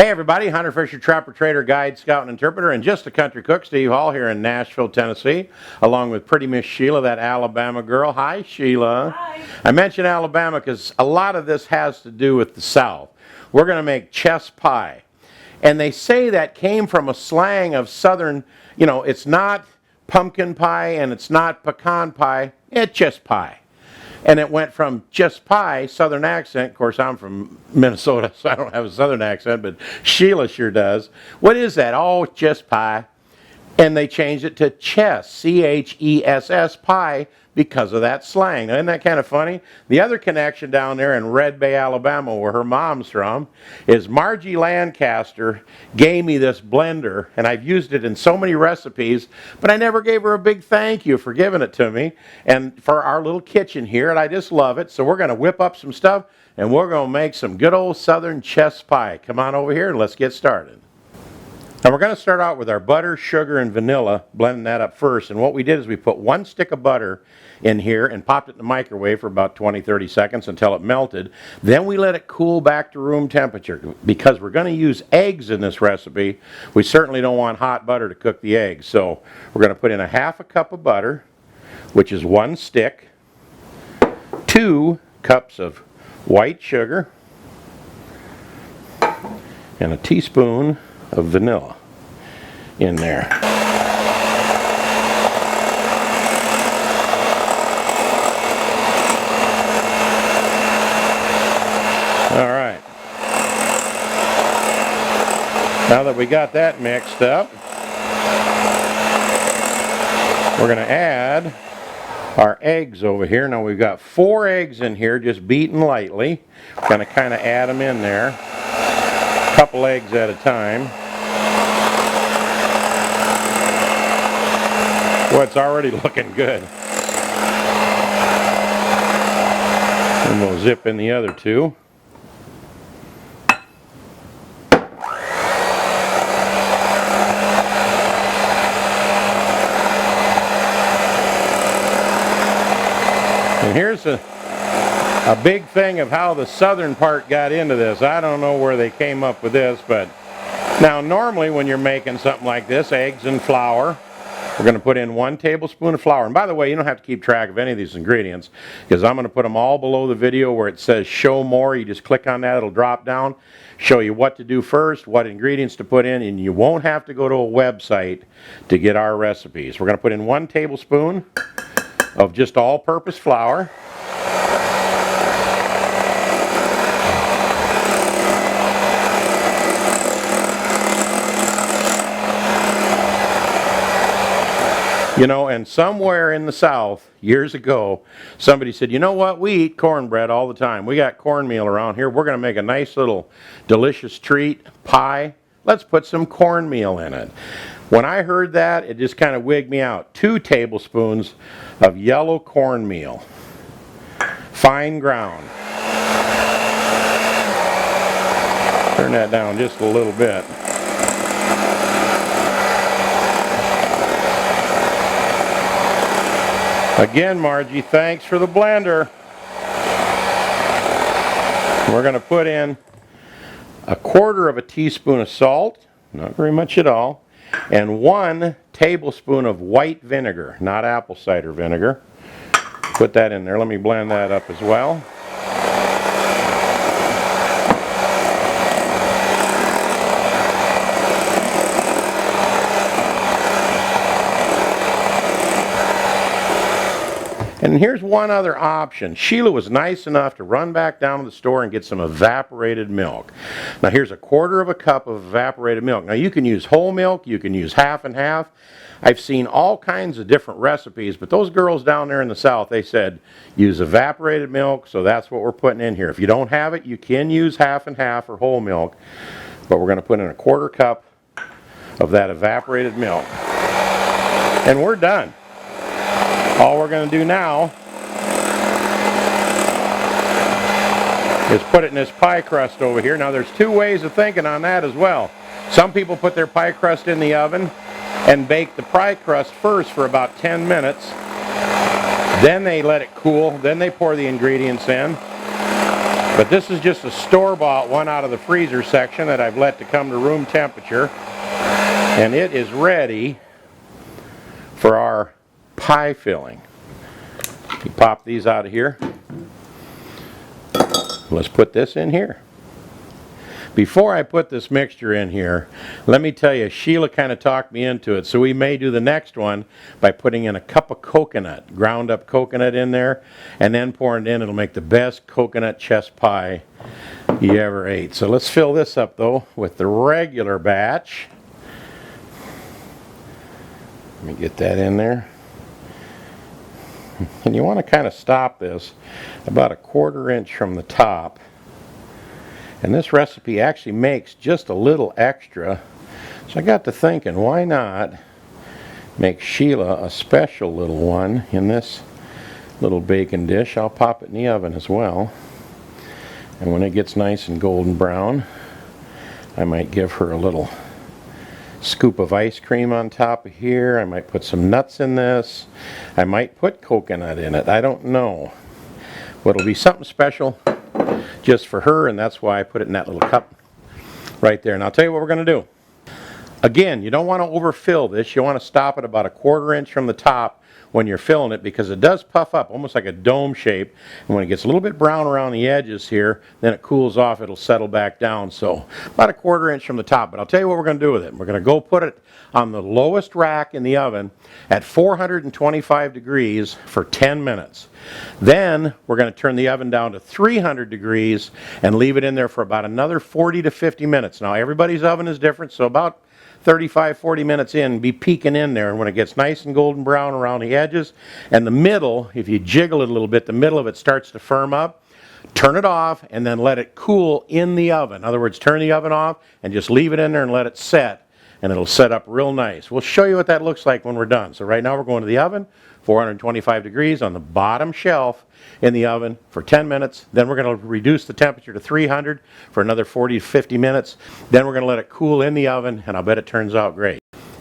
Hey everybody, Hunter, Fisher, Trapper, Trader, Guide, Scout, and Interpreter, and just a country cook, Steve Hall here in Nashville, Tennessee, along with pretty Miss Sheila, that Alabama girl. Hi, Sheila. Hi. I mentioned Alabama because a lot of this has to do with the South. We're going to make chess pie. And they say that came from a slang of Southern, it's not pumpkin pie and it's not pecan pie, it's just pie. And it went from just pie, Southern accent. Of course, I'm from Minnesota, so I don't have a Southern accent, but Sheila sure does. What is that? Oh, just pie. And they changed it to chess, C-H-E-S-S, pie, because of that slang. Now, isn't that kind of funny? The other connection down there in Red Bay, Alabama, where her mom's from, is Margie Lancaster gave me this blender, and I've used it in so many recipes, but I never gave her a big thank you for giving it to me, and for our little kitchen here, and I just love it. So we're going to whip up some stuff, and we're going to make some good old Southern chess pie. Come on over here, and let's get started. Now we're going to start out with our butter, sugar, and vanilla, blending that up first. And what we did is we put 1 stick of butter in here and popped it in the microwave for about 20-30 seconds until it melted. Then we let it cool back to room temperature. Because we're going to use eggs in this recipe, we certainly don't want hot butter to cook the eggs. So we're going to put in 1/2 cup of butter, which is 1 stick, 2 cups of white sugar, and a teaspoon of vanilla in there. All right. Now that we got that mixed up, we're going to add our eggs over here. Now we've got 4 eggs in here, just beaten lightly. We're going to kind of add them in there, a couple eggs at a time. Well, it's already looking good. And we'll zip in the other 2. And here's a big thing of how the southern part got into this. I don't know where they came up with this, but now normally when you're making something like this, eggs and flour, we're going to put in 1 tablespoon of flour. And by the way, you don't have to keep track of any of these ingredients because I'm going to put them all below the video where it says show more. You just click on that, it'll drop down, show you what to do first, what ingredients to put in, and you won't have to go to a website to get our recipes. We're going to put in 1 tablespoon of just all-purpose flour. And somewhere in the South, years ago, somebody said, you know what, we eat cornbread all the time. We got cornmeal around here. We're going to make a nice little delicious treat, pie. Let's put some cornmeal in it. When I heard that, it just kind of wigged me out. 2 tablespoons of yellow cornmeal, fine ground. Turn that down just a little bit. Again, Margie, thanks for the blender. We're going to put in 1/4 teaspoon of salt, not very much at all, and 1 tablespoon of white vinegar, not apple cider vinegar. Put that in there. Let me blend that up as well. And here's one other option. Sheila was nice enough to run back down to the store and get some evaporated milk. Now here's 1/4 cup of evaporated milk. Now you can use whole milk, you can use half and half. I've seen all kinds of different recipes, but those girls down there in the South, they said use evaporated milk, so that's what we're putting in here. If you don't have it, you can use half and half or whole milk, but we're going to put in 1/4 cup of that evaporated milk. And we're done. All we're going to do now is put it in this pie crust over here. Now there's 2 ways of thinking on that as well. Some people put their pie crust in the oven and bake the pie crust first for about 10 minutes. Then they let it cool. Then they pour the ingredients in. But this is just a store-bought one out of the freezer section that I've let to come to room temperature. And it is ready for our pie filling. You pop these out of here. Let's put this in here. Before I put this mixture in here, let me tell you, Sheila kind of talked me into it, so we may do the next one by putting in a cup of coconut, ground up coconut in there, and then pouring it in. It'll make the best coconut chess pie you ever ate. So let's fill this up though with the regular batch. Let me get that in there. And you want to kind of stop this about 1/4 inch from the top. And this recipe actually makes just a little extra. So I got to thinking, why not make Sheila a special little one in this little bacon dish. I'll pop it in the oven as well. And when it gets nice and golden brown, I might give her a little scoop of ice cream on top of here. I might put some nuts in this. I might put coconut in it. I don't know. But it'll be something special just for her, and that's why I put it in that little cup right there. And I'll tell you what we're going to do. Again, you don't want to overfill this. You want to stop it about 1/4 inch from the top when you're filling it, because it does puff up almost like a dome shape. And when it gets a little bit brown around the edges here, then it cools off, it'll settle back down. So about 1/4 inch from the top. But I'll tell you what we're going to do with it. We're going to go put it on the lowest rack in the oven at 425 degrees for 10 minutes. Then we're going to turn the oven down to 300 degrees and leave it in there for about another 40 to 50 minutes. Now everybody's oven is different, so about 35-40 minutes in, be peeking in there, and when it gets nice and golden brown around the edges and the middle, if you jiggle it a little bit, the middle of it starts to firm up, turn it off and then let it cool in the oven. In other words, turn the oven off and just leave it in there and let it set, and it'll set up real nice. We'll show you what that looks like when we're done. So right now we're going to the oven, 425 degrees on the bottom shelf in the oven for 10 minutes. Then we're going to reduce the temperature to 300 for another 40 to 50 minutes. Then we're going to let it cool in the oven, and I'll bet it turns out great.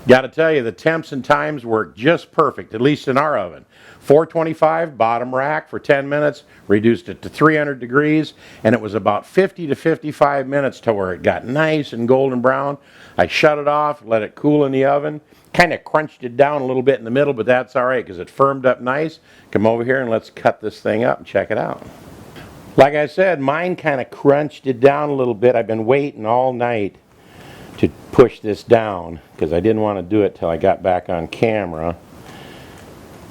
Got to tell you, the temps and times work just perfect, at least in our oven. 425, bottom rack for 10 minutes, reduced it to 300 degrees, and it was about 50 to 55 minutes to where it got nice and golden brown. I shut it off, let it cool in the oven, kind of crunched it down a little bit in the middle, but that's all right because it firmed up nice. Come over here and let's cut this thing up and check it out. Like I said, mine kind of crunched it down a little bit. I've been waiting all night to push this down because I didn't want to do it till I got back on camera.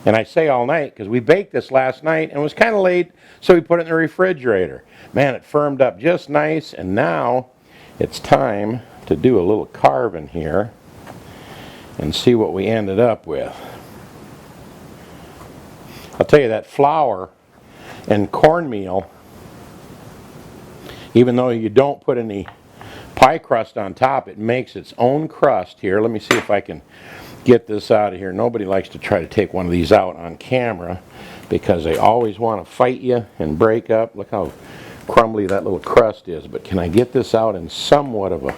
And I say all night because we baked this last night and it was kind of late, so we put it in the refrigerator. Man, it firmed up just nice, and now it's time to do a little carving here and see what we ended up with. I'll tell you, that flour and cornmeal, even though you don't put any pie crust on top, it makes its own crust here. Let me see if I can get this out of here. Nobody likes to try to take one of these out on camera because they always want to fight you and break up. Look how crumbly that little crust is. But can I get this out in somewhat of a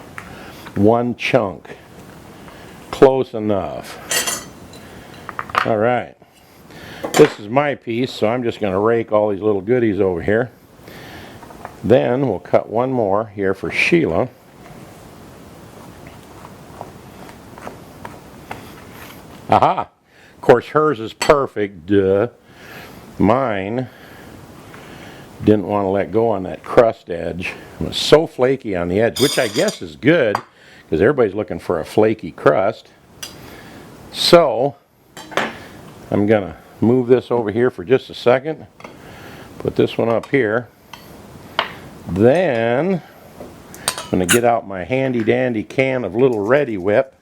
one chunk? Close enough. All right. This is my piece, so I'm just going to rake all these little goodies over here. Then we'll cut one more here for Sheila. Aha! Of course, hers is perfect. Duh. Mine didn't want to let go on that crust edge. It was so flaky on the edge, which I guess is good because everybody's looking for a flaky crust. So I'm going to move this over here for just a second. Put this one up here. Then I'm going to get out my handy dandy can of Little Ready Whip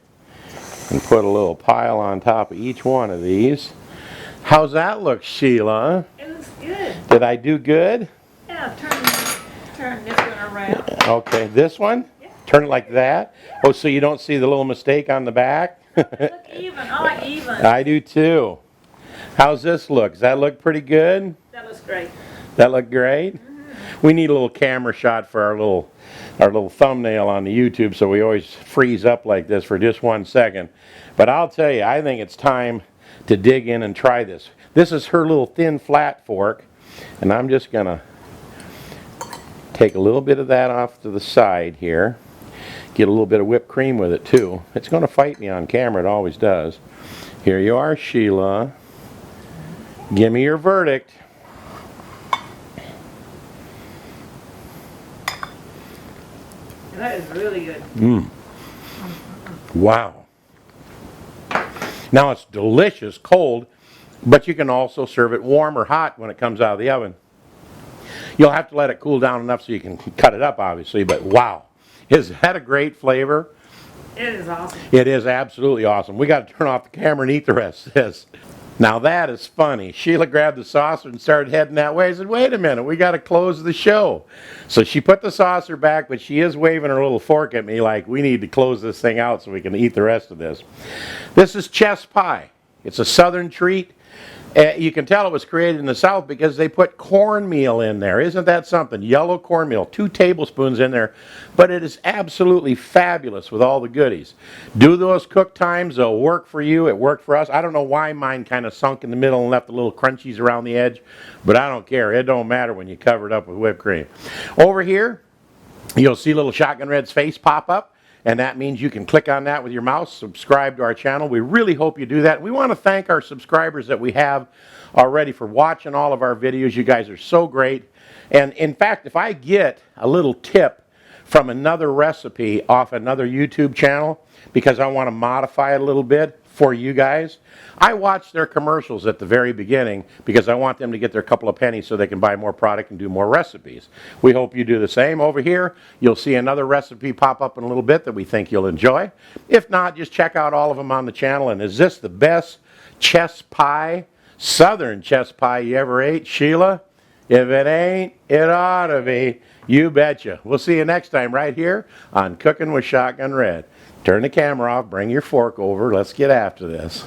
and put a little pile on top of each one of these. How's that look, Sheila? It looks good. Did I do good? Yeah, turn this one around. Okay, this one? Yeah. Turn it like that? Oh, so you don't see the little mistake on the back? Look even. I like even. I do too. How's this look? Does that look pretty good? That looks great. That look great? Mm-hmm. We need a little camera shot for our little thumbnail on the YouTube, so we always freeze up like this for just 1 second. But I'll tell you, I think it's time to dig in and try this. This is her little thin flat fork, and I'm just gonna Take a little bit of that off to the side here. Get a little bit of whipped cream with it too. It's going to fight me on camera, it always does. Here you are, Sheila. Give me your verdict. That is really good. Wow. Now it's delicious cold, but you can also serve it warm or hot when it comes out of the oven. You'll have to let it cool down enough so you can cut it up, obviously, but wow. Is that a great flavor? It is awesome. It is absolutely awesome. We got to turn off the camera and eat the rest of this. Now that is funny. Sheila grabbed the saucer and started heading that way. I said, wait a minute, we got to close the show. So she put the saucer back, but she is waving her little fork at me like we need to close this thing out so we can eat the rest of this. This is chess pie. It's a southern treat. You can tell it was created in the South because they put cornmeal in there. Isn't that something? Yellow cornmeal, 2 tablespoons in there. But it is absolutely fabulous with all the goodies. Do those cook times. They'll work for you. It worked for us. I don't know why mine kind of sunk in the middle and left the little crunchies around the edge. But I don't care. It don't matter when you cover it up with whipped cream. Over here, you'll see little Shotgun Red's face pop up. And that means you can click on that with your mouse, subscribe to our channel. We really hope you do that. We want to thank our subscribers that we have already for watching all of our videos. You guys are so great. And in fact, if I get a little tip from another recipe off another YouTube channel, because I want to modify it a little bit for you guys, I watch their commercials at the very beginning because I want them to get their couple of pennies so they can buy more product and do more recipes. We hope you do the same. Over here, you'll see another recipe pop up in a little bit that we think you'll enjoy. If not, just check out all of them on the channel. And is this the best chess pie, southern chess pie you ever ate, Sheila? If it ain't, it ought to be. You betcha. We'll see you next time right here on Cooking with Shotgun Red. Turn the camera off, bring your fork over, let's get after this.